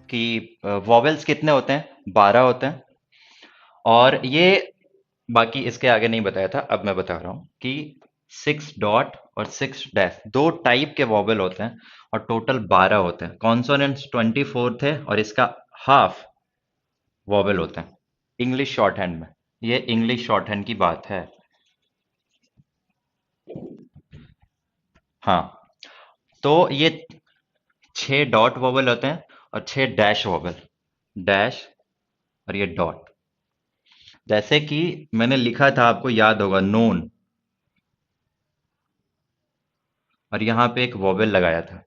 कि वॉवेल्स कितने होते हैं, 12 होते हैं। और ये बाकी इसके आगे नहीं बताया था, अब मैं बता रहा हूं कि 6 डॉट और 6 डैश दो टाइप के वॉवेल होते हैं और टोटल 12 होते हैं। कॉन्सोनेंट्स 24 थे और इसका हाफ वॉवेल होते हैं इंग्लिश शॉर्ट हैंड में। ये इंग्लिश शॉर्ट हैंड की बात है। हाँ, तो ये 6 डॉट वॉवेल होते हैं और 6 डैश वॉवेल, डैश और ये डॉट। जैसे कि मैंने लिखा था, आपको याद होगा, नोन, और यहां पे एक वॉवेल लगाया था।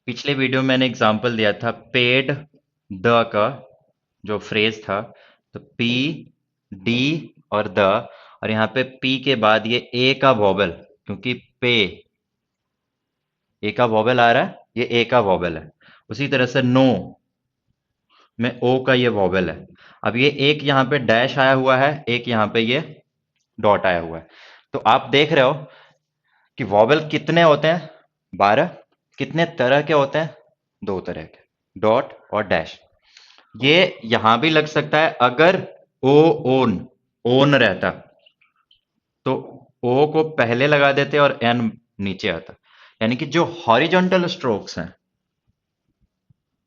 पिछले वीडियो में मैंने एग्जांपल दिया था पेड द का, जो फ्रेज था, तो पी डी और द, और यहां पे पी के बाद ये ए का वॉवेल, क्योंकि पे ए का वॉवेल आ रहा है, ये ए का वॉवेल है। उसी तरह से नो में ओ का ये वॉवेल है। अब ये एक यहां पे डैश आया हुआ है, एक यहां पे ये डॉट आया हुआ है। तो आप देख रहे हो कि वॉवेल कितने होते हैं, 12। कितने तरह के होते हैं, 2 तरह के, डॉट और डैश। ये यहां भी लग सकता है अगर ओ ओन ओन रहता, तो ओ को पहले लगा देते और एन नीचे आता। यानी कि जो हॉरिजॉन्टल स्ट्रोक्स हैं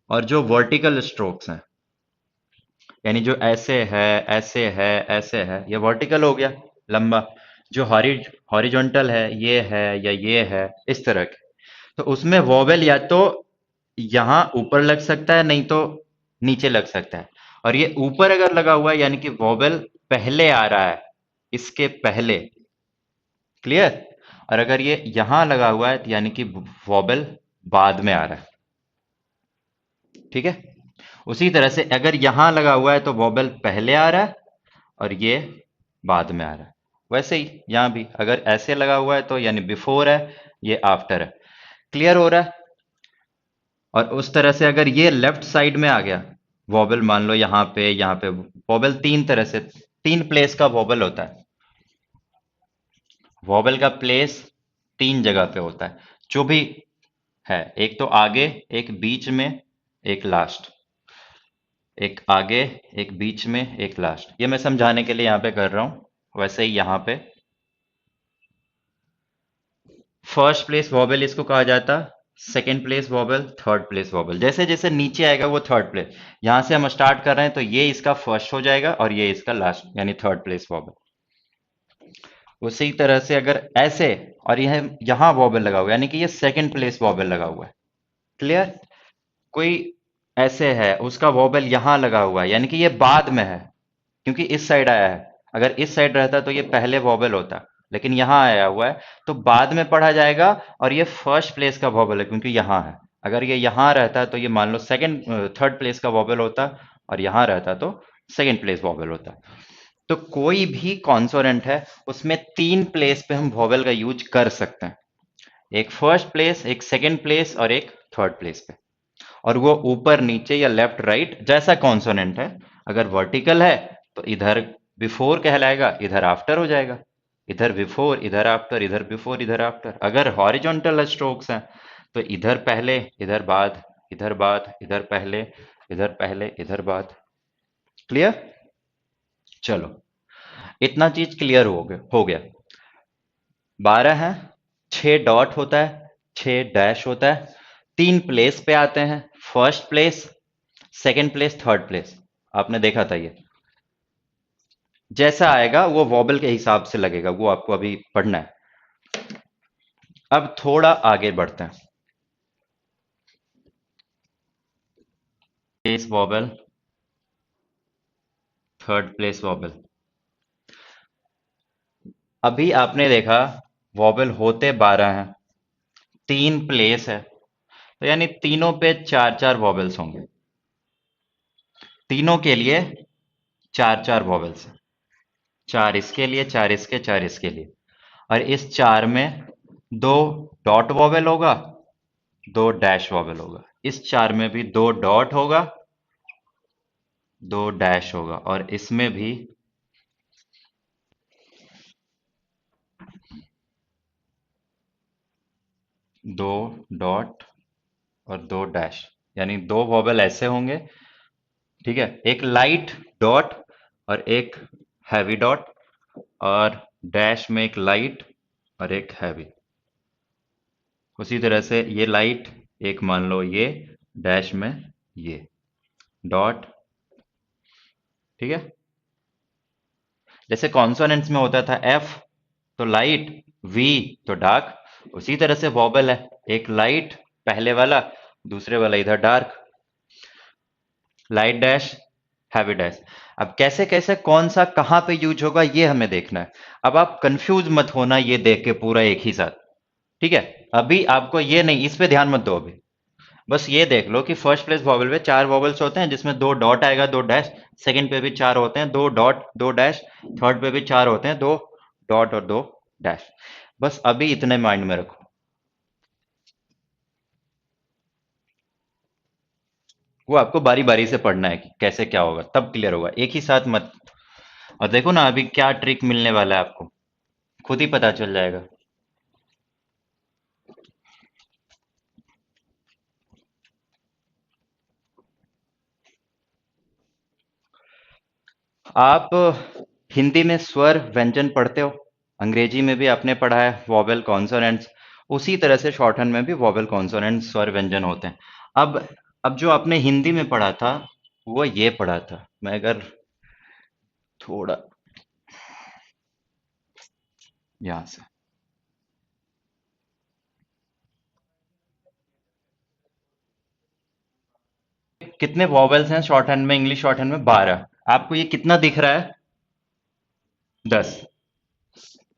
और जो वर्टिकल स्ट्रोक्स हैं, यानी जो ऐसे है, ऐसे है, ऐसे है, ये वर्टिकल हो गया, लंबा। जो हॉरिजॉन्टल है, ये है या ये है, इस तरह के। तो उसमें वॉवेल या तो यहां ऊपर लग सकता है, नहीं तो नीचे लग सकता है। और ये ऊपर अगर लगा हुआ है यानी कि वॉवेल पहले आ रहा है, इसके पहले। क्लियर? और अगर ये यहां लगा हुआ है तो यानी कि वॉवेल बाद में आ रहा है। ठीक है? उसी तरह से अगर यहां लगा हुआ है तो वॉवेल पहले आ रहा है और ये बाद में आ रहा है। वैसे ही यहां भी अगर ऐसे लगा हुआ है तो यानी बिफोर है, ये आफ्टर है। क्लियर हो रहा है? और उस तरह से अगर ये लेफ्ट साइड में आ गया वॉबल, मान लो यहाँ पे वॉबल तीन तरह से, तीन प्लेस का वॉबल होता है। वॉबल का प्लेस 3 जगह पे होता है, जो भी है। एक तो आगे, एक बीच में, एक लास्ट। एक आगे, एक बीच में, एक लास्ट। ये मैं समझाने के लिए यहाँ पे कर रहा हूं। वैसे ही यहाँ पे फर्स्ट प्लेस वॉबल इसको कहा जाता, second place vowel, third place vowel. जैसे जैसे नीचे आएगा वो थर्ड प्लेस। यहां से हम स्टार्ट कर रहे हैं तो ये इसका फर्स्ट हो जाएगा और ये इसका लास्ट, यानी थर्ड प्लेस वॉबल। उसी तरह से अगर ऐसे, और यह यहां वॉबल लगा हुआ है यानी कि ये सेकंड प्लेस वॉबल लगा हुआ है। क्लियर? कोई ऐसे है, उसका वॉबल यहां लगा हुआ है यानी कि ये बाद में है, क्योंकि इस साइड आया है। अगर इस साइड रहता तो ये पहले वॉबल होता, लेकिन यहां आया हुआ है तो बाद में पढ़ा जाएगा। और ये फर्स्ट प्लेस का वॉबल है क्योंकि यहां है। अगर ये यहां रहता तो ये मान लो सेकंड थर्ड प्लेस का वॉबल होता, और यहां रहता तो सेकंड प्लेस वॉबल होता। तो कोई भी कॉन्सोनेंट है उसमें 3 प्लेस पे हम वॉवल का यूज कर सकते हैं। एक फर्स्ट प्लेस, एक सेकंड प्लेस और एक थर्ड प्लेस पे। और वो ऊपर नीचे या लेफ्ट राइट जैसा कॉन्सोनेंट है। अगर वर्टिकल है तो इधर बिफोर कहलाएगा, इधर आफ्टर हो जाएगा। इधर बिफोर, इधर आफ्टर, इधर बिफोर, इधर आफ्टर। अगर हॉरिजॉन्टल स्ट्रोक्स हैं तो इधर पहले, इधर बाद, इधर बाद, इधर पहले, इधर पहले, इधर बाद। क्लियर? चलो, इतना चीज क्लियर हो गया। 12 है, 6 डॉट होता है, 6 डैश होता है। 3 प्लेस पे आते हैं, first place, second place, third place. आपने देखा था ये। जैसा आएगा वो वॉबल के हिसाब से लगेगा, वो आपको अभी पढ़ना है। अब थोड़ा आगे बढ़ते हैं। Place vowel, third place vowel. अभी आपने देखा वॉबल होते 12 हैं, 3 प्लेस है, तो यानी तीनों पे 4 4 वॉबल्स होंगे। तीनों के लिए 4 4 वॉबल्स हैं। 4 इसके लिए, 4 इसके, 4 इसके लिए। और इस 4 में 2 डॉट वॉवेल होगा, 2 डैश वॉवेल होगा। इस 4 में भी 2 डॉट होगा, 2 डैश होगा। और इसमें भी 2 डॉट और 2 डैश। यानी दो वॉवेल ऐसे होंगे, ठीक है, एक लाइट डॉट और एक हैवी डॉट, और डैश में एक लाइट और एक हैवी। उसी तरह से ये लाइट, एक मान लो ये, डैश में ये डॉट, ठीक है। जैसे कॉन्सोनेंट्स में होता था एफ तो लाइट, वी तो डार्क, उसी तरह से वॉबल है, एक लाइट पहले वाला, दूसरे वाला इधर dark, light dash, heavy dash. अब कैसे कैसे कौन सा कहां पे यूज होगा ये हमें देखना है। अब आप कंफ्यूज मत होना ये देख के पूरा एक ही साथ, ठीक है। अभी आपको ये नहीं, इस पे ध्यान मत दो अभी। बस ये देख लो कि फर्स्ट प्लेस वॉवल में चार वॉवल्स होते हैं जिसमें दो डॉट आएगा, दो डैश। सेकंड पे भी चार होते हैं, दो डॉट दो डैश। थर्ड पे भी चार होते हैं, दो डॉट और दो डैश। बस अभी इतने माइंड में रखो। वो आपको बारी बारी से पढ़ना है कि कैसे क्या होगा, तब क्लियर होगा, एक ही साथ मत। और देखो ना अभी क्या ट्रिक मिलने वाला है आपको, खुद ही पता चल जाएगा। आप हिंदी में स्वर व्यंजन पढ़ते हो, अंग्रेजी में भी आपने पढ़ा है वॉवेल कॉन्सोनेंट्स, उसी तरह से शॉर्ट हैंड में भी वॉवेल कॉन्सोनेंट्स स्वर व्यंजन होते हैं। अब जो आपने हिंदी में पढ़ा था वो ये पढ़ा था, मैं अगर थोड़ा यहां से, कितने वॉवेल्स हैं शॉर्ट हैंड में, इंग्लिश शॉर्ट हैंड में 12। आपको ये कितना दिख रहा है? 10।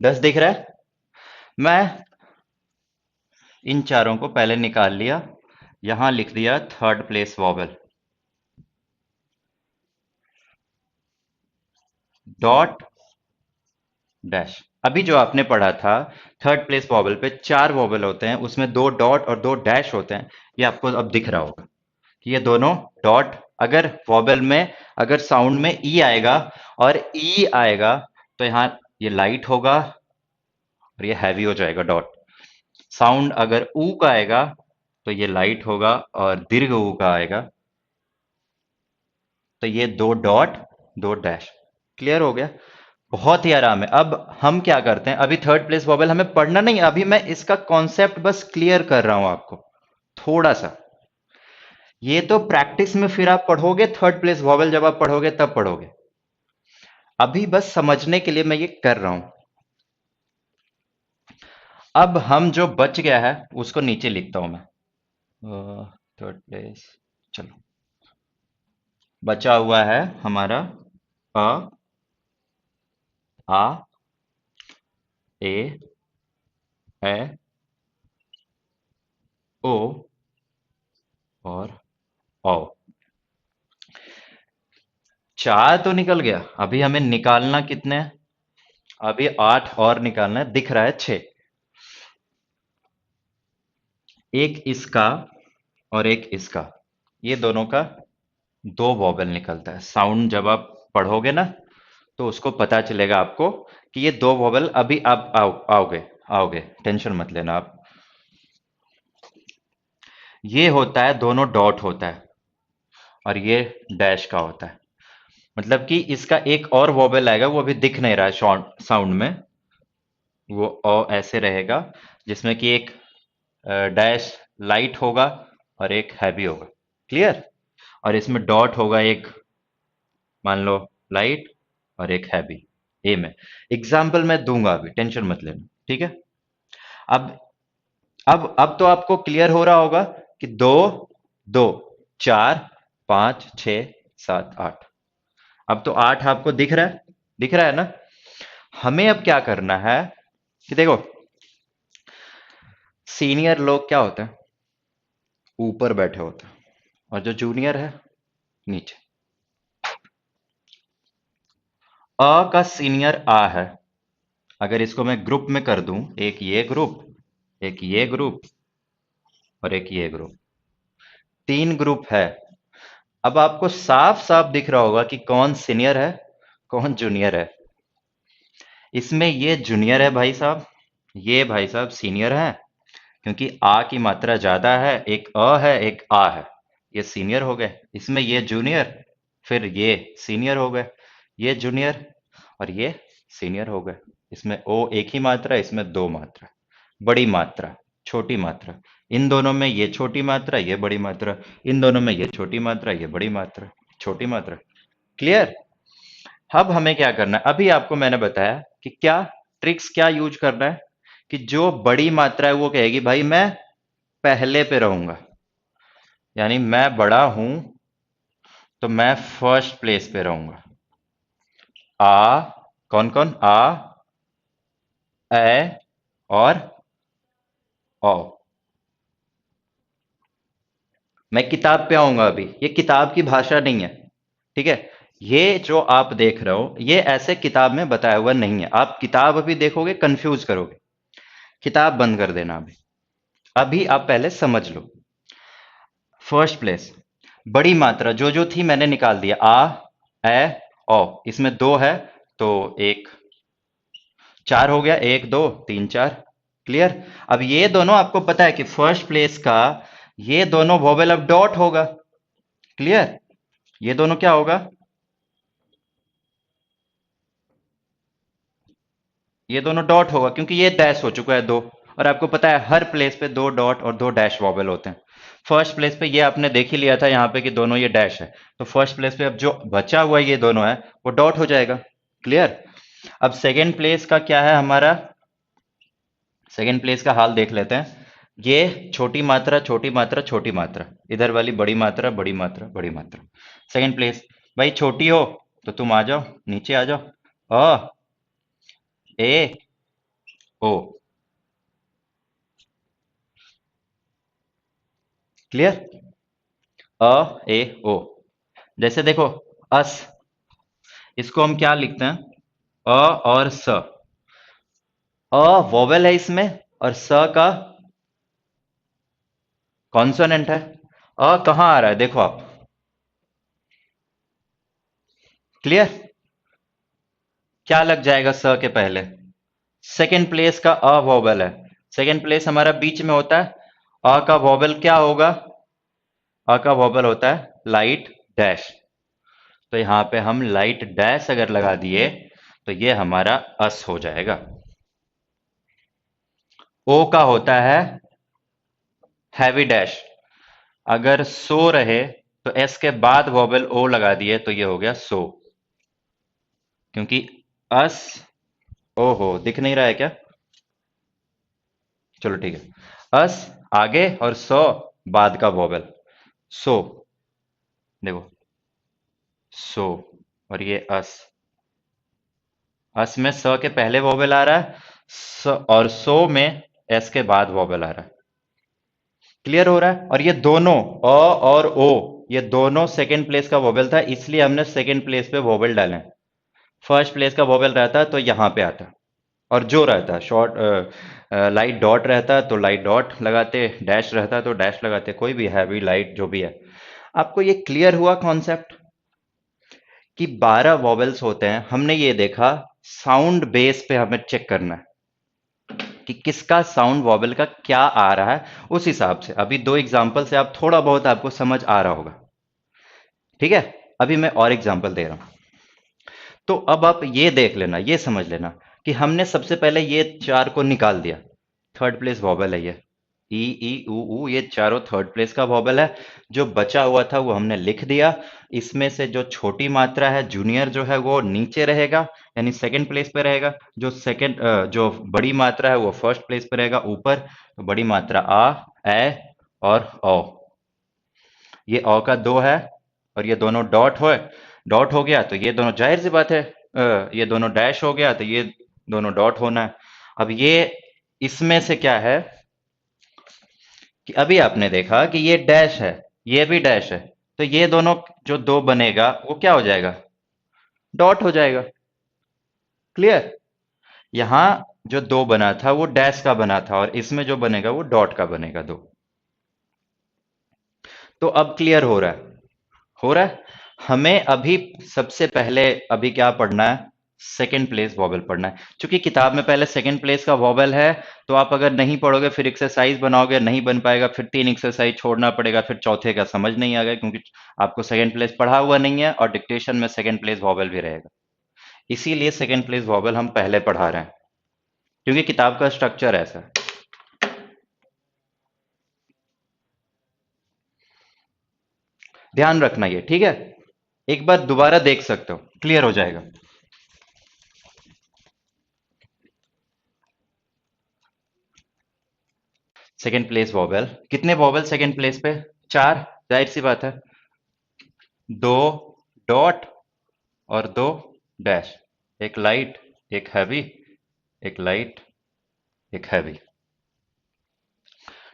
10 दिख रहा है। मैं इन चारों को पहले निकाल लिया, यहां लिख दिया third place vowel, dot dash. अभी जो आपने पढ़ा था थर्ड प्लेस वॉवेल पे चार वॉवेल होते हैं, उसमें दो डॉट और दो डैश होते हैं, ये आपको अब दिख रहा होगा कि ये दोनों डॉट, अगर वॉवेल में, अगर साउंड में ई आएगा और ई आएगा तो यहाँ ये लाइट होगा और ये हैवी हो जाएगा डॉट। साउंड अगर ऊ का आएगा तो ये लाइट होगा और दीर्घ ऊ का आएगा तो ये दो डॉट दो डैश। क्लियर हो गया? बहुत ही आराम है। अब हम क्या करते हैं, अभी थर्ड प्लेस वॉवेल हमें पढ़ना नहीं है, अभी मैं इसका कॉन्सेप्ट बस क्लियर कर रहा हूं आपको थोड़ा सा। ये तो प्रैक्टिस में फिर आप पढ़ोगे, थर्ड प्लेस वॉवेल जब आप पढ़ोगे तब पढ़ोगे, अभी बस समझने के लिए मैं ये कर रहा हूं। अब हम जो बच गया है उसको नीचे लिखता हूं मैं, थर्ड प्लेस, चलो। बचा हुआ है हमारा अ, आ, ए, ए, ओ और औ। चार तो निकल गया, अभी हमें निकालना कितने हैं? अभी आठ और निकालना है, दिख रहा है छह। एक इसका और एक इसका, ये दोनों का दो वॉवेल निकलता है। साउंड जब आप पढ़ोगे ना तो उसको पता चलेगा आपको कि ये दो वॉवेल, अभी आप आओगे आओगे, टेंशन मत लेना आप। ये होता है, दोनों डॉट होता है और ये डैश का होता है। मतलब कि इसका एक और वॉवेल आएगा, वो अभी दिख नहीं रहा है शॉर्ट साउंड में, वो ऐसे रहेगा जिसमें कि एक डैश लाइट होगा और एक हैवी होगा। क्लियर? और इसमें डॉट होगा एक, मान लो लाइट, और एक हैवी। ए में एग्जाम्पल मैं दूंगा, अभी टेंशन मत लेना, ठीक है। अब अब तो आपको क्लियर हो रहा होगा कि दो दो, चार, पांच, छ, सात, आठ। अब तो आठ आपको दिख रहा है, दिख रहा है ना। हमें अब क्या करना है कि देखो, सीनियर लोग क्या होते हैं, ऊपर बैठे होते हैं, और जो जूनियर है नीचे। अ का सीनियर आ है, अगर इसको मैं ग्रुप में कर दूं, एक ये ग्रुप, एक ये ग्रुप और एक ये ग्रुप, तीन ग्रुप है। अब आपको साफ साफ दिख रहा होगा कि कौन सीनियर है कौन जूनियर है। इसमें ये जूनियर है भाई साहब, ये भाई साहब सीनियर है, क्योंकि आ की मात्रा ज्यादा है, एक अ है एक आ है। ये सीनियर हो गए, इसमें ये जूनियर, फिर ये सीनियर हो गए, ये जूनियर और ये सीनियर हो गए। इसमें ओ एक ही मात्रा, इसमें दो मात्रा, बड़ी मात्रा, छोटी मात्रा, इन दोनों में ये छोटी मात्रा, ये बड़ी मात्रा, इन दोनों में ये छोटी मात्रा, ये बड़ी मात्रा, छोटी मात्रा। क्लियर? अब हमें क्या करना है, अभी आपको मैंने बताया कि क्या ट्रिक्स क्या यूज करना है, कि जो बड़ी मात्रा है वो कहेगी भाई मैं पहले पे रहूंगा, यानी मैं बड़ा हूं तो मैं फर्स्ट प्लेस पे रहूंगा। आ, कौन कौन, आ, ए और ओ। मैं किताब पे आऊंगा, अभी ये किताब की भाषा नहीं है, ठीक है? ये जो आप देख रहे हो ये ऐसे किताब में बताया हुआ नहीं है, आप किताब अभी देखोगे कंफ्यूज करोगे, किताब बंद कर देना अभी। अभी आप पहले समझ लो। फर्स्ट प्लेस, बड़ी मात्रा जो जो थी मैंने निकाल दिया, आ, ए, ओ, इसमें दो है तो एक, चार हो गया, एक दो तीन चार। क्लियर? अब ये दोनों आपको पता है कि फर्स्ट प्लेस का ये दोनों वोवेल अब डॉट होगा। क्लियर? ये दोनों क्या होगा, ये दोनों डॉट होगा क्योंकि ये डैश हो चुका है दो, और आपको पता है हर प्लेस पे दो डॉट और दो डैश वॉवेल होते हैं। फर्स्ट प्लेस पे ये आपने देख ही लिया था यहाँ पे कि दोनों ये डैश है, तो फर्स्ट प्लेस पे अब जो बचा हुआ ये दोनों है वो डॉट हो जाएगा। क्लियर? अब सेकेंड प्लेस का क्या है हमारा, सेकेंड प्लेस का हाल देख लेते हैं। ये छोटी मात्रा छोटी मात्रा छोटी मात्रा, इधर वाली बड़ी मात्रा बड़ी मात्रा बड़ी मात्रा। सेकेंड प्लेस, भाई छोटी हो तो तुम आ जाओ, नीचे आ जाओ, अ, ए, ओ। क्लियर? अ, ए, ओ। जैसे देखो, अस, इसको हम क्या लिखते हैं, अ और स। अ वोवेल है इसमें और स का कॉन्सोनेंट है। अ कहां आ रहा है देखो आप। क्लियर? क्या लग जाएगा स के पहले, सेकेंड प्लेस का अ वोवेल है, सेकेंड प्लेस हमारा बीच में होता है। अ का वोवेल क्या होगा, अ का वोवेल होता है लाइट डैश, तो यहां पे हम लाइट डैश अगर लगा दिए तो ये हमारा अस हो जाएगा। ओ का होता है हैवी डैश, अगर सो रहे तो एस के बाद वॉवेल ओ लगा दिए तो ये हो गया सो, क्योंकि अस, ओ हो दिख नहीं रहा है क्या, चलो ठीक है, अस आगे और सो बाद का वॉवेल, सो, देखो, सो, और ये अस में स के पहले वॉवेल आ रहा है, और सो में एस के बाद वॉवेल आ रहा है। क्लियर हो रहा है? और ये दोनों अ और ओ, ये दोनों सेकेंड प्लेस का वॉवेल था, इसलिए हमने सेकेंड प्लेस पे वॉवेल डाले। फर्स्ट प्लेस का वोवेल रहता तो यहां पे आता, और जो रहता शॉर्ट लाइट डॉट रहता तो लाइट डॉट लगाते, डैश रहता तो डैश लगाते, कोई भी हैवी लाइट जो भी है। आपको ये क्लियर हुआ कॉन्सेप्ट कि 12 वॉवेल्स होते हैं, हमने ये देखा साउंड बेस पे हमें चेक करना है कि किसका साउंड वॉवेल का क्या आ रहा है, उस हिसाब से अभी दो एग्जांपल से आप थोड़ा बहुत आपको समझ आ रहा होगा। ठीक है? अभी मैं और एग्जांपल दे रहा हूं, तो अब आप ये देख लेना, ये समझ लेना कि हमने सबसे पहले ये चार को निकाल दिया, थर्ड प्लेस वॉवेल है ये, ई ई ऊ ये चारों थर्ड प्लेस का वॉवेल है। जो बचा हुआ था वो हमने लिख दिया, इसमें से जो छोटी मात्रा है जूनियर जो है वो नीचे रहेगा, यानी सेकंड प्लेस पे रहेगा, जो बड़ी मात्रा है वो फर्स्ट प्लेस पे रहेगा ऊपर। तो बड़ी मात्रा आ, ए और ओ, ये अ का दो है और ये दोनों डॉट हो गया तो ये दोनों जाहिर सी बात है, ये दोनों डैश हो गया तो ये दोनों डॉट होना है। अब ये इसमें से क्या है कि अभी आपने देखा कि ये डैश है, ये भी डैश है, तो ये दोनों जो दो बनेगा वो क्या हो जाएगा, डॉट हो जाएगा। क्लियर? यहां जो दो बना था वो डैश का बना था और इसमें जो बनेगा वो डॉट का बनेगा दो। तो अब क्लियर हो रहा है, हो रहा है। हमें अभी सबसे पहले अभी क्या पढ़ना है, सेकंड प्लेस वॉवेल पढ़ना है। क्योंकि किताब में पहले सेकंड प्लेस का वॉवेल है, तो आप अगर नहीं पढ़ोगे फिर एक्सरसाइज बनाओगे, नहीं बन पाएगा, फिर 3 एक्सरसाइज छोड़ना पड़ेगा, फिर चौथे का समझ नहीं आएगा, क्योंकि आपको सेकंड प्लेस पढ़ा हुआ नहीं है और डिक्टेशन में सेकंड प्लेस वॉवेल भी रहेगा। इसीलिए सेकंड प्लेस वॉवेल हम पहले पढ़ा रहे हैं, क्योंकि किताब का स्ट्रक्चर ऐसा है। ध्यान रखना ये, ठीक है? एक बार दोबारा देख सकते हो, क्लियर हो जाएगा। सेकंड प्लेस वॉवेल, कितने वॉवेल सेकंड प्लेस पे? 4, जाहिर सी बात है। 2 डॉट और 2 डैश, एक लाइट, एक हैवी, एक लाइट, एक हैवी,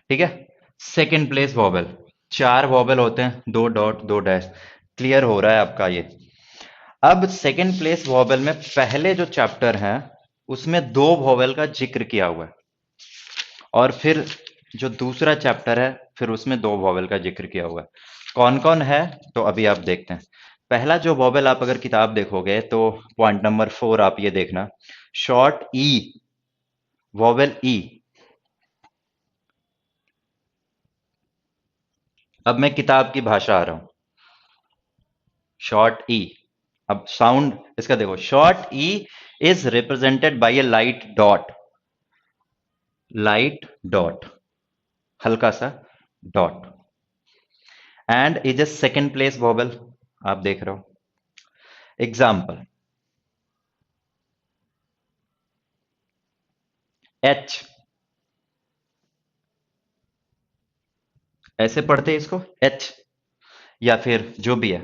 ठीक है? सेकंड प्लेस वॉवेल, 4 वॉवेल होते हैं, 2 डॉट 2 डैश। क्लियर हो रहा है आपका ये? अब सेकंड प्लेस वॉवेल में पहले जो चैप्टर है उसमें 2 वॉवेल का जिक्र किया हुआ है, और फिर जो दूसरा चैप्टर है फिर उसमें 2 वॉवेल का जिक्र किया हुआ है। कौन कौन है तो अभी आप देखते हैं। पहला जो वॉवेल, आप अगर किताब देखोगे तो पॉइंट नंबर 4 आप ये देखना, शॉर्ट ई, वॉवेल ई। अब मैं किताब की भाषा आ रहा हूं, शॉर्ट ई। अब साउंड इसका देखो, short E is represented by A light dot, light dot, हल्का सा dot, and is a second place vowel. आप देख रहे हो एग्जाम्पल, एच, ऐसे पढ़ते हैं इसको, एच, या फिर जो भी है,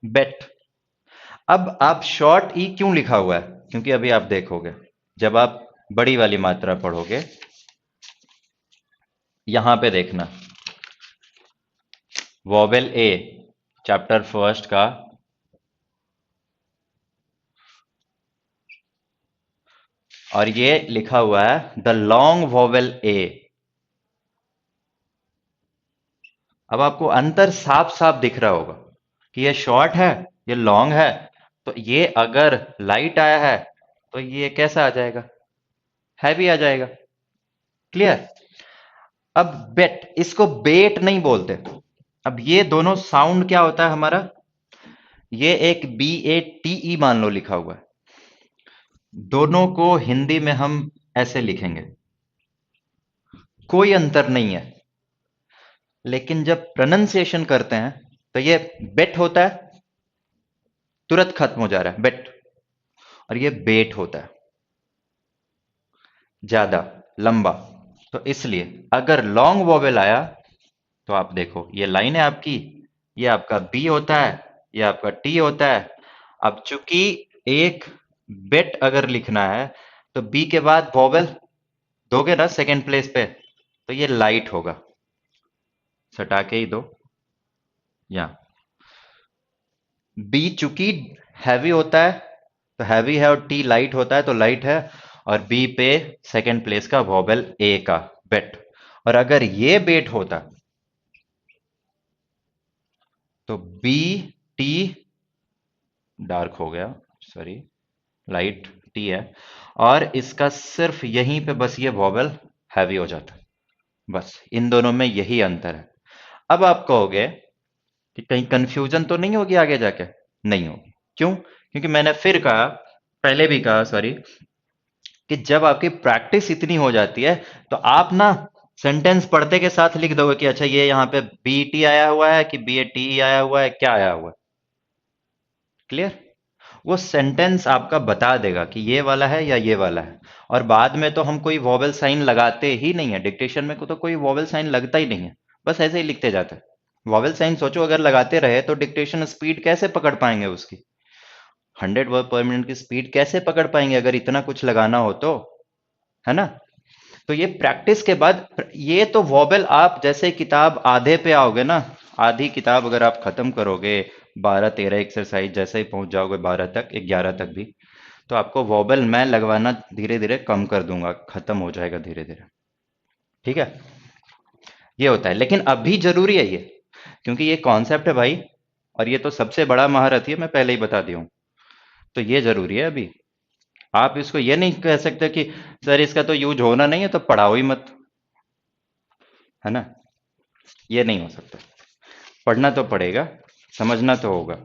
बेट। अब आप शॉर्ट ई क्यों लिखा हुआ है? क्योंकि अभी आप देखोगे जब आप बड़ी वाली मात्रा पढ़ोगे, यहां पे देखना, वॉवेल ए, चैप्टर फर्स्ट का, और ये लिखा हुआ है द लॉन्ग वॉवेल ए। अब आपको अंतर साफ साफ दिख रहा होगा कि ये शॉर्ट है, ये लॉन्ग है। तो ये अगर लाइट आया है तो ये कैसा आ जाएगा? हैवी आ जाएगा। क्लियर? अब बेट, इसको बेट नहीं बोलते। अब ये दोनों साउंड क्या होता है हमारा, ये एक BATE मान लो लिखा हुआ है, दोनों को हिंदी में हम ऐसे लिखेंगे, कोई अंतर नहीं है। लेकिन जब प्रोनंसिएशन करते हैं तो ये बेट होता है, तुरंत खत्म हो जा रहा है बेट, और ये बेट होता है ज्यादा लंबा। तो इसलिए अगर लॉन्ग वॉवेल आया तो आप देखो, ये लाइन है आपकी, ये आपका बी होता है, ये आपका टी होता है। अब चूंकि एक बेट अगर लिखना है तो बी के बाद वॉवेल दोगे ना सेकेंड प्लेस पे, तो ये लाइट होगा, सटा के ही दो। या बी चूंकि हैवी होता है तो हैवी है, और टी लाइट होता है तो लाइट है, और बी पे सेकेंड प्लेस का वॉवेल ए का बेट। और अगर ये बेट होता तो बी टी, डार्क हो गया, सॉरी, लाइट टी है, और इसका सिर्फ यहीं पे बस ये वॉवेल हैवी हो जाता है। बस इन दोनों में यही अंतर है। अब आप कहोगे कि कहीं कंफ्यूजन तो नहीं होगी आगे जाके? नहीं होगी। क्यों? क्योंकि मैंने फिर कहा, पहले भी कहा सॉरी, कि जब आपकी प्रैक्टिस इतनी हो जाती है तो आप ना सेंटेंस पढ़ते के साथ लिख दोगे कि अच्छा ये यहाँ पे BT आया हुआ है कि BATE आया हुआ है, क्या आया हुआ है। क्लियर? वो सेंटेंस आपका बता देगा कि ये वाला है या ये वाला है। और बाद में तो हम कोई वॉवेल साइन लगाते ही नहीं है, डिक्टेशन में तो कोई वॉवेल साइन लगता ही नहीं है, बस ऐसे ही लिखते जाते हैं। वॉवेल साइन सोचो अगर लगाते रहे तो डिक्टेशन स्पीड कैसे पकड़ पाएंगे उसकी, 100 वर्ड पर मिनट की स्पीड कैसे पकड़ पाएंगे अगर इतना कुछ लगाना हो तो, है ना? तो ये प्रैक्टिस के बाद, ये तो वॉवेल आप जैसे किताब आधे पे आओगे ना, आधी किताब अगर आप खत्म करोगे 12-13 एक्सरसाइज जैसे ही पहुंच जाओगे 12 तक, 11 तक भी, तो आपको वॉवेल मैं लगवाना धीरे धीरे कम कर दूंगा, खत्म हो जाएगा धीरे धीरे। ठीक है? ये होता है, लेकिन अभी जरूरी है ये, क्योंकि ये कॉन्सेप्ट है भाई, और ये तो सबसे बड़ा महारथी है, मैं पहले ही बता दी हूं। तो ये जरूरी है अभी। आप इसको ये नहीं कह सकते कि सर इसका तो यूज होना नहीं है तो पढ़ाओ ही मत, है ना। ये नहीं हो सकता। पढ़ना तो पड़ेगा, समझना तो होगा।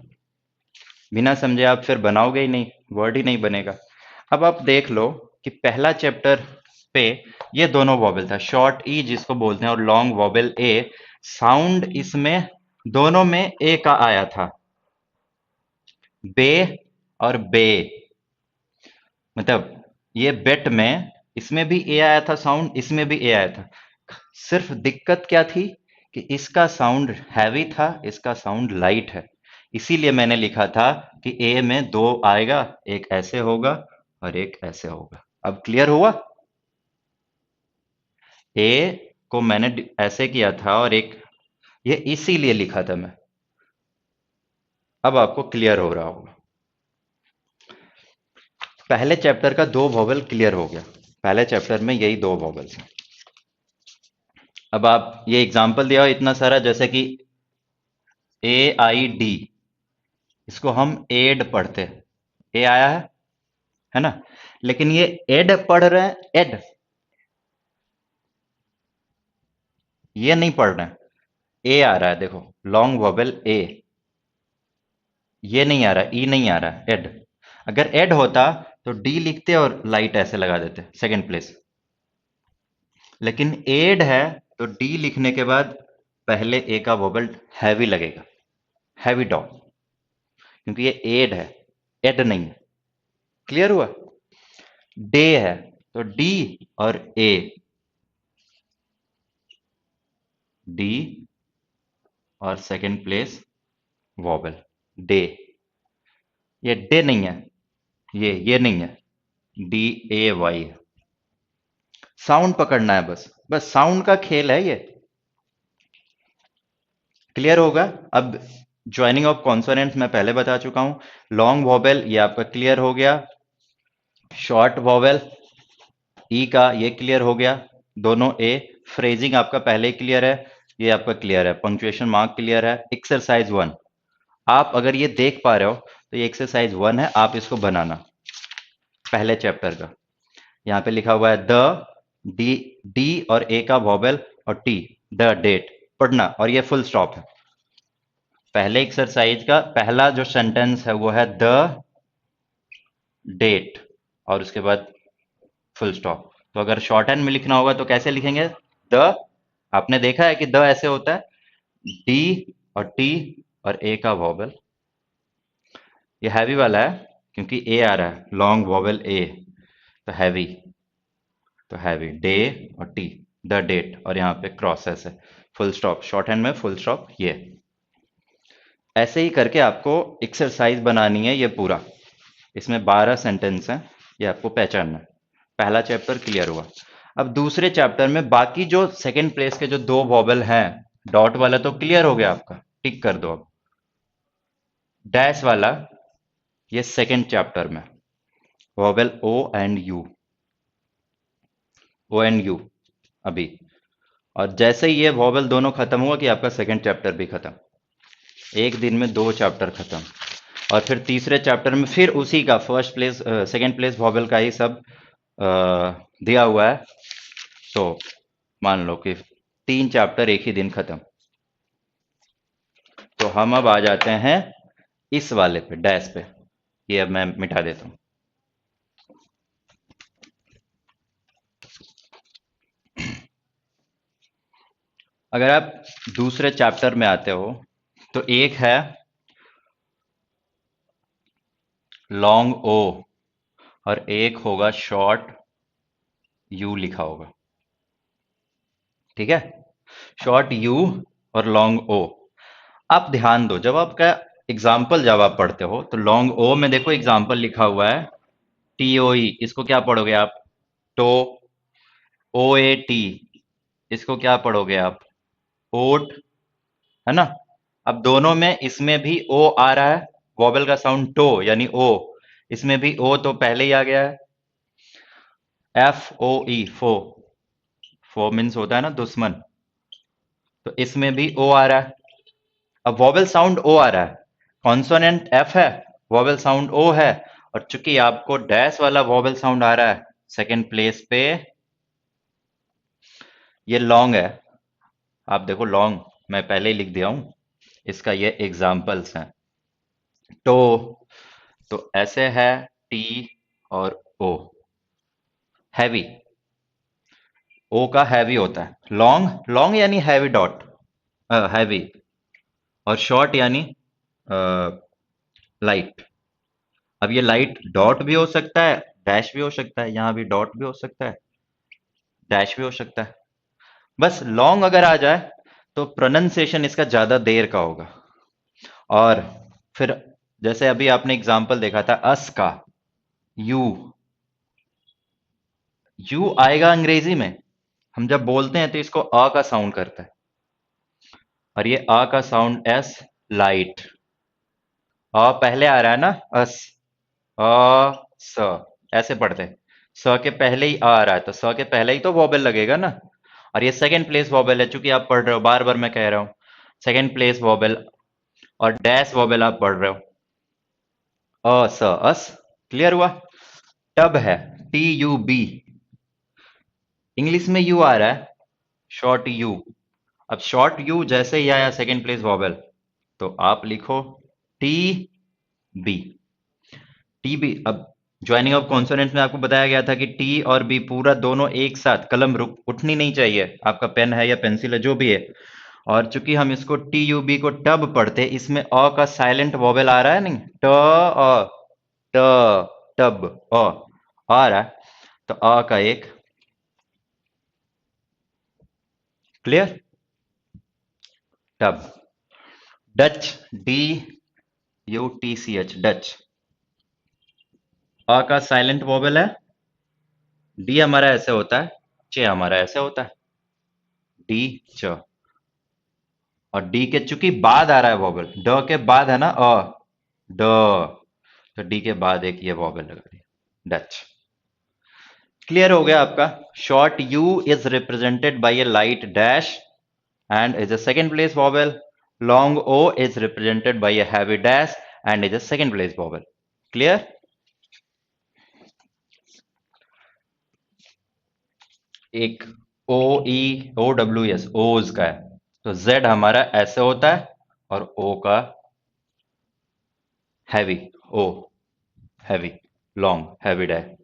बिना समझे आप फिर बनाओगे ही नहीं, वर्ड ही नहीं बनेगा। अब आप देख लो कि पहला चैप्टर पे ये दोनों वॉवेल था, शॉर्ट ई जिसको बोलते हैं और लॉन्ग वॉवेल ए। साउंड इसमें दोनों में ए का आया था, बे और बे। मतलब ये बेट में इसमें भी ए आया था साउंड, इसमें भी ए आया था। सिर्फ दिक्कत क्या थी कि इसका साउंड हैवी था, इसका साउंड लाइट है। इसीलिए मैंने लिखा था कि ए में दो आएगा, एक ऐसे होगा और एक ऐसे होगा। अब क्लियर हुआ। ए को मैंने ऐसे किया था और एक ये इसीलिए लिखा था मैं। अब आपको क्लियर हो रहा होगा। पहले चैप्टर का दो वॉवेल क्लियर हो गया। पहले चैप्टर में यही दो वॉवेल्स हैं। अब आप ये एग्जाम्पल दिया हो इतना सारा, जैसे कि ए आई डी, इसको हम एड पढ़ते हैं, ए आया है ना। लेकिन ये एड पढ़ रहे हैं, एड ये नहीं पढ़ रहे हैं, ए आ रहा है। देखो लॉन्ग वॉवेल ए, ये नहीं आ रहा, ई नहीं आ रहा, एड। अगर एड होता तो डी लिखते और लाइट ऐसे लगा देते सेकंड प्लेस। लेकिन एड है तो डी लिखने के बाद पहले ए का वोबल हैवी लगेगा, हैवी डॉट, क्योंकि ये एड है, एड नहीं है। क्लियर हुआ। डे है तो डी और ए, डी और सेकंड प्लेस वॉबल डे। ये डे नहीं है, ये नहीं है, डी ए वाई। साउंड पकड़ना है, बस बस साउंड का खेल है ये। क्लियर होगा। अब ज्वाइनिंग ऑफ कॉन्सोनेंट्स मैं पहले बता चुका हूं। लॉन्ग वॉवेल ये आपका क्लियर हो गया। शॉर्ट वॉवेल ई का ये क्लियर हो गया, दोनों ए। फ्रेजिंग आपका पहले ही क्लियर है, ये आपका क्लियर है। पंक्चुएशन मार्क क्लियर है। एक्सरसाइज 1 आप अगर ये देख पा रहे हो तो ये एक्सरसाइज 1 है, आप इसको बनाना पहले चैप्टर का। यहां पे लिखा हुआ है द, डी, डी और ए का वॉवेल और टी, द डेट पढ़ना, और ये फुल स्टॉप है। पहले एक्सरसाइज का पहला जो सेंटेंस है वो है द डेट और उसके बाद फुल स्टॉप। तो अगर शॉर्ट हैंड में लिखना होगा तो कैसे लिखेंगे, द, आपने देखा है कि द ऐसे होता है, डी और टी और ए का वॉवेल। ये हैवी वाला है क्योंकि ए आ रहा है, लॉन्ग वॉवेल ए, तो हैवी, तो हैवी डे और टी, द डेट, और यहाँ पे क्रॉस ऐसे फुल स्टॉप, शॉर्ट हैंड में फुल स्टॉप। ये ऐसे ही करके आपको एक्सरसाइज बनानी है ये पूरा। इसमें 12 सेंटेंस हैं, ये आपको पहचानना है। पहला चैप्टर क्लियर हुआ। अब दूसरे चैप्टर में बाकी जो सेकंड प्लेस के जो दो वॉवेल हैं, डॉट वाला तो क्लियर हो गया आपका, टिक कर दो। अब डैश वाला ये सेकंड चैप्टर में, vowel O and U, O and U अभी। और जैसे ही ये वॉवेल दोनों खत्म हुआ कि आपका सेकंड चैप्टर भी खत्म। एक दिन में दो चैप्टर खत्म। और फिर तीसरे चैप्टर में फिर उसी का first place second place vowel का ही सब दिया हुआ है। तो मान लो कि 3 चैप्टर एक ही दिन खत्म। तो हम अब आ जाते हैं इस वाले पे, डैश पे। ये अब मैं मिटा देता हूं। अगर आप दूसरे चैप्टर में आते हो तो एक है लॉन्ग ओ और एक होगा शॉर्ट यू लिखा होगा, ठीक है। शॉर्ट यू और लॉन्ग ओ। आप ध्यान दो, जब आपका एग्जाम्पल जब आप पढ़ते हो तो लॉन्ग ओ में देखो एग्जाम्पल लिखा हुआ है टीओई, इसको क्या पढ़ोगे आप, टो। ओ ए टी, इसको क्या पढ़ोगे आप, ओट, है ना। अब दोनों में इसमें भी ओ आ रहा है, वॉवेल का साउंड टो यानी ओ, इसमें भी ओ तो पहले ही आ गया है। एफ ओ ई, फो, फो मीन्स होता है ना दुश्मन, तो इसमें भी ओ आ रहा है। अब वॉवेल साउंड ओ आ रहा है, कॉन्सोनेंट एफ है, वॉवेल साउंड ओ है, और चूंकि आपको डैश वाला वॉवेल साउंड आ रहा है सेकंड प्लेस पे, ये लॉन्ग है। आप देखो लॉन्ग मैं पहले ही लिख दिया हूं, इसका ये एग्जाम्पल्स हैं। तो ऐसे है टी और ओ, हैवी, ओ का हैवी होता है, लॉन्ग लॉन्ग यानी हैवी डॉट, हैवी, और शॉर्ट यानी लाइट। अब ये लाइट डॉट भी हो सकता है, डैश भी हो सकता है, यहां भी डॉट भी हो सकता है, डैश भी हो सकता है। बस लॉन्ग अगर आ जाए तो प्रोनंसिएशन इसका ज्यादा देर का होगा। और फिर जैसे अभी आपने एग्जाम्पल देखा था अस का, यू, यू आएगा अंग्रेजी में, हम जब बोलते हैं तो इसको अ का साउंड करता है, और ये अ का साउंड एस, लाइट। अ पहले आ रहा है ना, अस, अ स, ऐसे पढ़ते हैं। स के पहले ही आ रहा है तो स के पहले ही तो वॉबल लगेगा ना। और ये सेकंड प्लेस वॉबल है, चूंकि आप पढ़ रहे हो, बार बार मैं कह रहा हूं सेकंड प्लेस वॉबल, और डैश वॉबल आप पढ़ रहे हो, अ स अस। क्लियर हुआ? टब है, टी यू बी, इंग्लिश में यू आ रहा है, शॉर्ट यू। अब शॉर्ट यू जैसे ही आया सेकंड प्लेस वॉबल, तो आप लिखो टी बी, टी बी। अब ज्वाइनिंग ऑफ कॉन्सोनेंट में आपको बताया गया था कि टी और बी पूरा दोनों एक साथ, कलम रुक उठनी नहीं चाहिए, आपका पेन है या पेंसिल है जो भी है। और चूंकि हम इसको टी यू बी को टब पढ़ते, इसमें अ का साइलेंट वॉवेल आ रहा है, नहीं, ट अ, ट, टब, अ आ रहा है, तो अ का एक, clear, tub. Dutch, D U T C H, Dutch, अ का साइलेंट वॉवेल है, डी हमारा ऐसे होता है, चे हमारा ऐसे होता है, डी च। और डी के चूंकि बाद आ रहा है वॉवेल, ड के बाद है ना अ, ड, तो डी के बाद एक ये वॉवेल लगा दी, डच। क्लियर हो गया आपका? Short you is represented by A light dash and is a second place vowel. Long O is represented by a heavy dash and is a second place vowel. Clear? एक O E O W S, O's का है, तो Z हमारा ऐसे होता है, और O का heavy, O, heavy, long, heavy dash.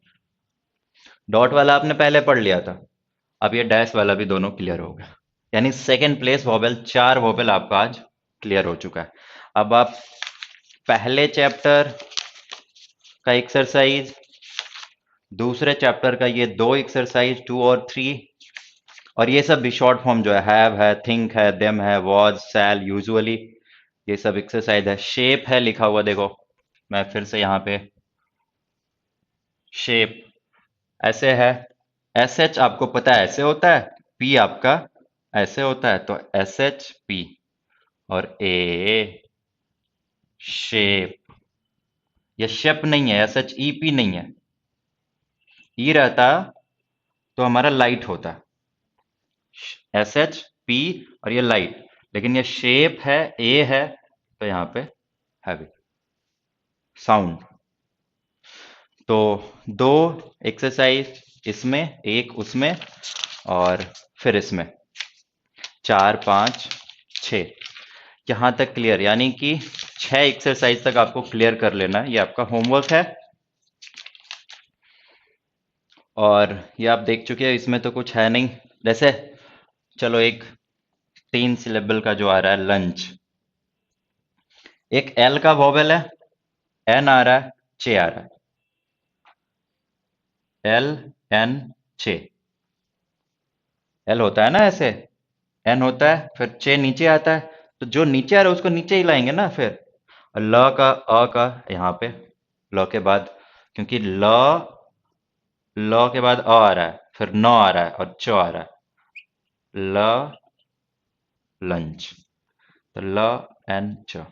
Dot वाला आपने पहले पढ़ लिया था, अब ये डैश वाला भी दोनों क्लियर हो गया। यानी सेकेंड प्लेस वॉवेल, 4 वॉवेल आपका आज क्लियर हो चुका है। अब आप पहले चैप्टर का एक्सरसाइज, दूसरे चैप्टर का ये 2 एक्सरसाइज 2 और 3, और ये सब भी शॉर्ट फॉर्म जो है, हैव है, थिंक है, देम है, वाज, शैल, यूजुअली, ये सब एक्सरसाइज है। शेप है लिखा हुआ, देखो मैं फिर से यहाँ पे, शेप ऐसे है, एस एच आपको पता है ऐसे होता है, पी आपका ऐसे होता है, तो एस एच पी, और ए शेप, ये शेप नहीं है, एस एच ई पी नहीं है, ई रहता तो हमारा लाइट होता, एस एच पी, और ये लाइट, लेकिन ये शेप है, ए है, तो यहाँ पे हैवी साउंड। तो 2 एक्सरसाइज इसमें, एक उसमें, और फिर इसमें 4 5 6, यहां तक क्लियर, यानी कि 6 एक्सरसाइज तक आपको क्लियर कर लेना है, ये आपका होमवर्क है। और ये आप देख चुके हैं, इसमें तो कुछ है नहीं, जैसे चलो एक 3 सिलेबल का जो आ रहा है, लंच, एक एल का वॉवेल है, एन आ रहा है, चे आ रहा है, एल एन चे, एल होता है ना ऐसे, एन होता है, फिर चे नीचे आता है, तो जो नीचे आ रहा है उसको नीचे ही लाएंगे ना फिर। और ल का, अ का यहाँ पे, ल के बाद, क्योंकि ल, ल के बाद अ आ रहा है, फिर न आ रहा है, और च आ रहा है, ल, लंच, तो ल एन च।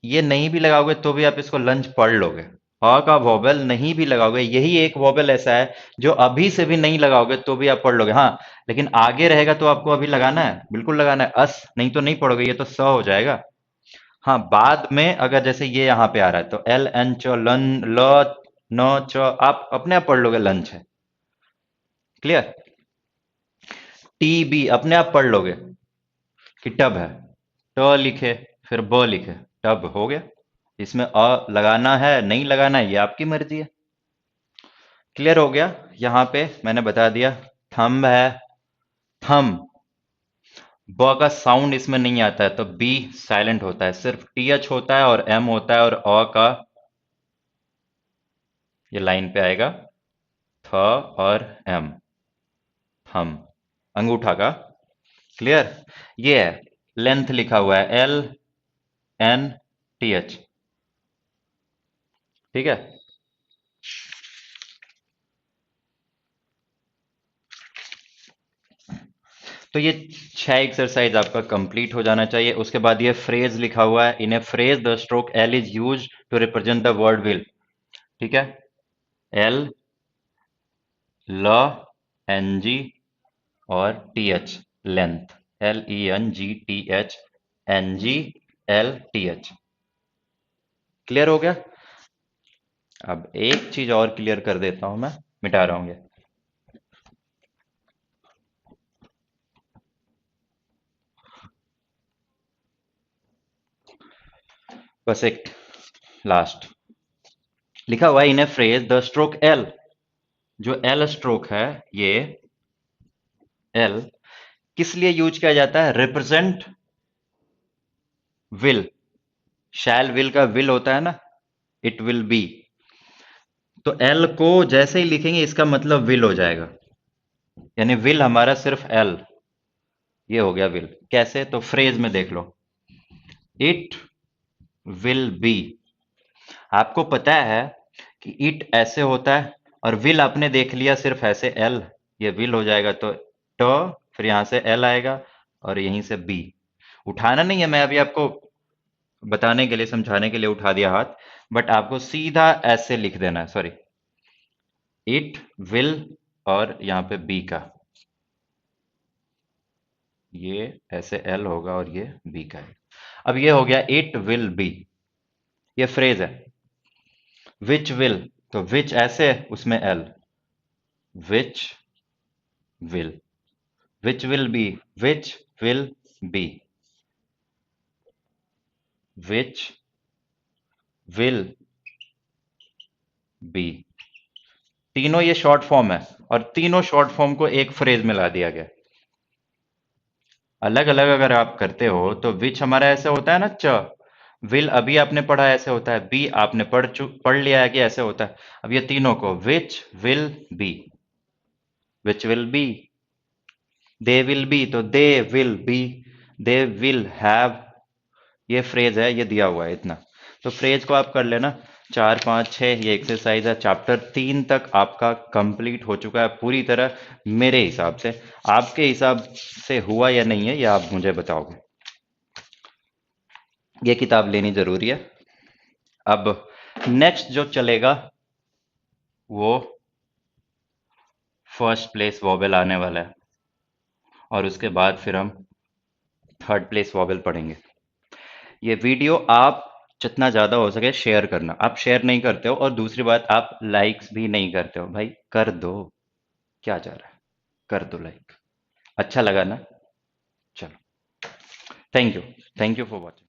ये नहीं भी लगाओगे तो भी आप इसको लंच पढ़ लोगे। अ का वॉवेल नहीं भी लगाओगे, यही एक वॉवेल ऐसा है जो अभी से भी नहीं लगाओगे तो भी आप पढ़ लोगे। हाँ, लेकिन आगे रहेगा तो आपको अभी लगाना है, बिल्कुल लगाना है, अस नहीं तो नहीं पढ़ोगे, ये तो स हो जाएगा। हाँ, बाद में अगर जैसे ये यहाँ पे आ रहा है तो एल एन च लन ल न च, आप अपने आप पढ़ लोगे लंच है। क्लियर? टी बी अपने आप पढ़ लोगे कि टब है। ट लिखे फिर ब लिखे, टब हो गया। इसमें अ लगाना है नहीं लगाना है ये आपकी मर्जी है। क्लियर हो गया? यहां पे मैंने बता दिया। थंब है, थम, ब का साउंड इसमें नहीं आता है तो बी साइलेंट होता है, सिर्फ टी एच होता है और एम होता है, और अ का ये लाइन पे आएगा थ और एम, थम, अंगूठा का। क्लियर? ये है, लेंथ लिखा हुआ है एल एन टी एच। ठीक है? तो ये 6 एक्सरसाइज आपका कंप्लीट हो जाना चाहिए। उसके बाद ये फ्रेज लिखा हुआ है, in a phrase the stroke L is use to represent the word will. ठीक है? एल, ल, एन जी और T H, length, L E N G T H, N G L T H. Clear हो गया? अब एक चीज और क्लियर कर देता हूं, मैं मिटा रहा हूं ये। बस एक लास्ट लिखा हुआ है, in a phrase the stroke L, जो एल स्ट्रोक है ये एल किस लिए यूज किया जाता है? Represent will. शैल विल का विल होता है ना, इट विल बी। तो एल को जैसे ही लिखेंगे इसका मतलब विल हो जाएगा, यानी विल हमारा सिर्फ एल, ये हो गया विल। कैसे? तो फ्रेज में देख लो, इट विल बी। आपको पता है कि इट ऐसे होता है और विल आपने देख लिया सिर्फ ऐसे एल, ये विल हो जाएगा। तो ट, फिर यहां से एल आएगा और यहीं से बी। उठाना नहीं है, मैं अभी आपको बताने के लिए समझाने के लिए उठा दिया हाथ, बट आपको सीधा ऐसे लिख देना है, सॉरी, इट विल और यहां पे बी का, ये ऐसे एल होगा और ये बी का है। अब ये हो गया इट विल बी, ये फ्रेज है। विच विल, तो विच ऐसे है उसमें L, which will, which will be, which will be, which will B. तीनों ये शॉर्ट फॉर्म है और तीनों शॉर्ट फॉर्म को एक फ्रेज में ला दिया गया। अलग अलग अगर आप करते हो तो विच हमारा ऐसे होता है ना च, विल अभी आपने पढ़ा ऐसे होता है, बी आपने पढ़ लिया है कि ऐसे होता है। अब ये तीनों को which will be, which will be, they will be तो they will be, they will have, ये फ्रेज है, ये दिया हुआ है इतना। तो फ्रेज को आप कर लेना। 4 5 6 ये एक्सरसाइज है। चैप्टर 3 तक आपका कंप्लीट हो चुका है पूरी तरह मेरे हिसाब से। आपके हिसाब से हुआ या नहीं है ये आप मुझे बताओगे। ये किताब लेनी जरूरी है। अब नेक्स्ट जो चलेगा वो फर्स्ट प्लेस वॉवेल आने वाला है, और उसके बाद फिर हम थर्ड प्लेस वॉवेल पढ़ेंगे। ये वीडियो आप जितना ज़्यादा हो सके शेयर करना। आप शेयर नहीं करते हो, और दूसरी बात आप लाइक्स भी नहीं करते हो। भाई कर दो, क्या जा रहा है, कर दो लाइक। अच्छा लगा ना? चलो, thank you, thank you for watching.